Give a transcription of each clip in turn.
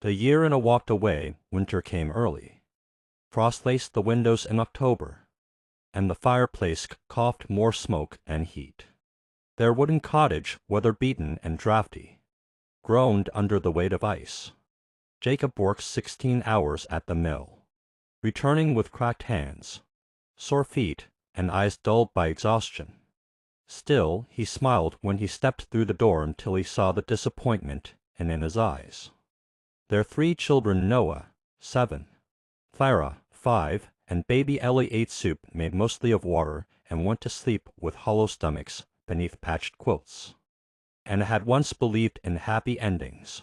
The year Anna walked away, winter came early. Frost laced the windows in October, and the fireplace coughed more smoke and heat. Their wooden cottage, weather-beaten and draughty, groaned under the weight of ice. Jacob worked 16 hours at the mill, returning with cracked hands, sore feet, and eyes dulled by exhaustion. Still, he smiled when he stepped through the door until he saw the disappointment in Anna's eyes. Their 3 children, Noah, 7, Clara, 5, and baby Ellie ate soup made mostly of water and went to sleep with hollow stomachs beneath patched quilts. Anna had once believed in happy endings.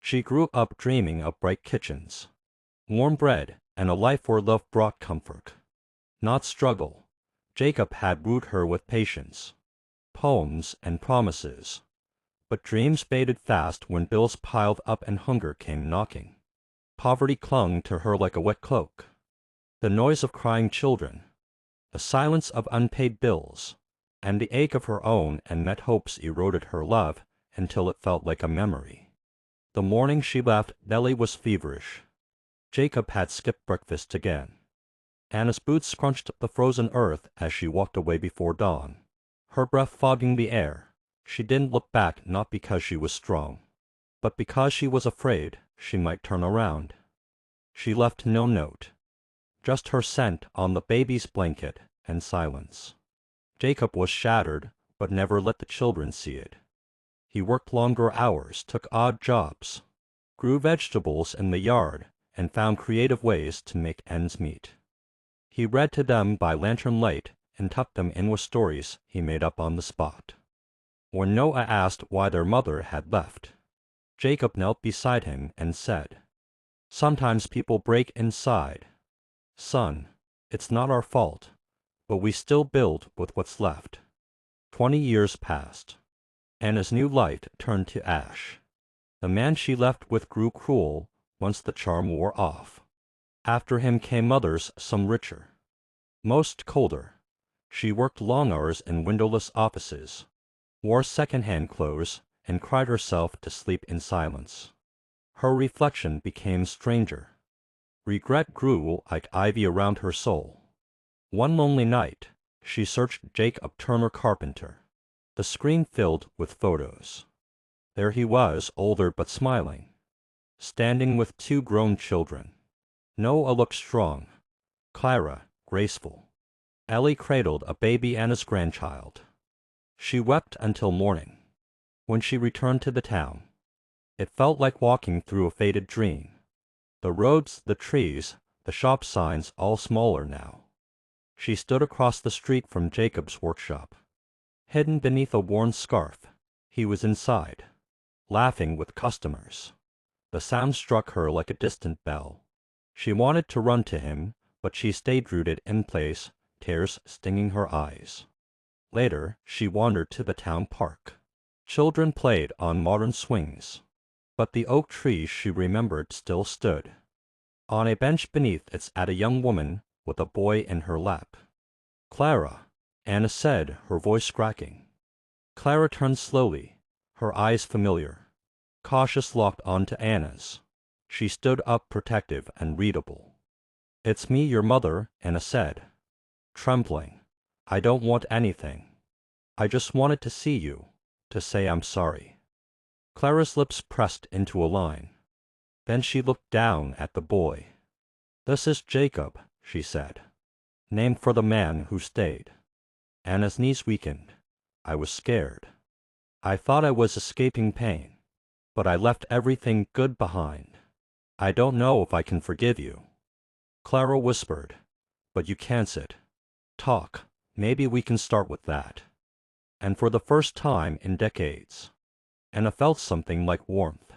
She grew up dreaming of bright kitchens, warm bread, and a life where love brought comfort, not struggle. Jacob had wooed her with patience, poems, and promises, but dreams faded fast when bills piled up and hunger came knocking. Poverty clung to her like a wet cloak. The noise of crying children, the silence of unpaid bills, and the ache of her own and met hopes eroded her love until it felt like a memory. The morning she left, Nellie was feverish. Jacob had skipped breakfast again. Anna's boots crunched the frozen earth as she walked away before dawn, her breath fogging the air. She didn't look back, not because she was strong, but because she was afraid she might turn around. She left no note, just her scent on the baby's blanket and silence. Jacob was shattered, but never let the children see it. He worked longer hours, took odd jobs, grew vegetables in the yard, and found creative ways to make ends meet. He read to them by lantern light and tucked them in with stories he made up on the spot. When Noah asked why their mother had left, Jacob knelt beside him and said, "Sometimes people break inside. Son, it's not our fault, but we still build with what's left." 20 years passed. Anna's new light turned to ash. The man she left with grew cruel once the charm wore off. After him came others, some richer, most colder. She worked long hours in windowless offices, wore second-hand clothes, and cried herself to sleep in silence. Her reflection became stranger. Regret grew like ivy around her soul. One lonely night, she searched Jacob Turner Carpenter, the screen filled with photos. There he was, older but smiling, standing with 2 grown children. Noah looked strong, Clara graceful. Ellie cradled a baby Anna's grandchild. She wept until morning. When she returned to the town, it felt like walking through a faded dream. The roads, the trees, the shop signs, all smaller now. She stood across the street from Jacob's workshop. Hidden beneath a worn scarf, he was inside, laughing with customers. The sound struck her like a distant bell. She wanted to run to him, but she stayed rooted in place, tears stinging her eyes. Later, she wandered to the town park. Children played on modern swings, but the oak tree she remembered still stood. On a bench beneath it sat a young woman with a boy in her lap. "Clara," Anna said, her voice cracking. Clara turned slowly, her eyes familiar, cautious, locked onto Anna's. She stood up, protective and readable. "It's me, your mother," Anna said, trembling. "I don't want anything. I just wanted to see you, to say I'm sorry." Clara's lips pressed into a line. Then she looked down at the boy. "This is Jacob," she said, "named for the man who stayed." Anna's knees weakened. "I was scared. I thought I was escaping pain, but I left everything good behind. I don't know if I can forgive you." Clara whispered, "But you can't. Talk. Maybe we can start with that." And for the first time in decades, Anna felt something like warmth.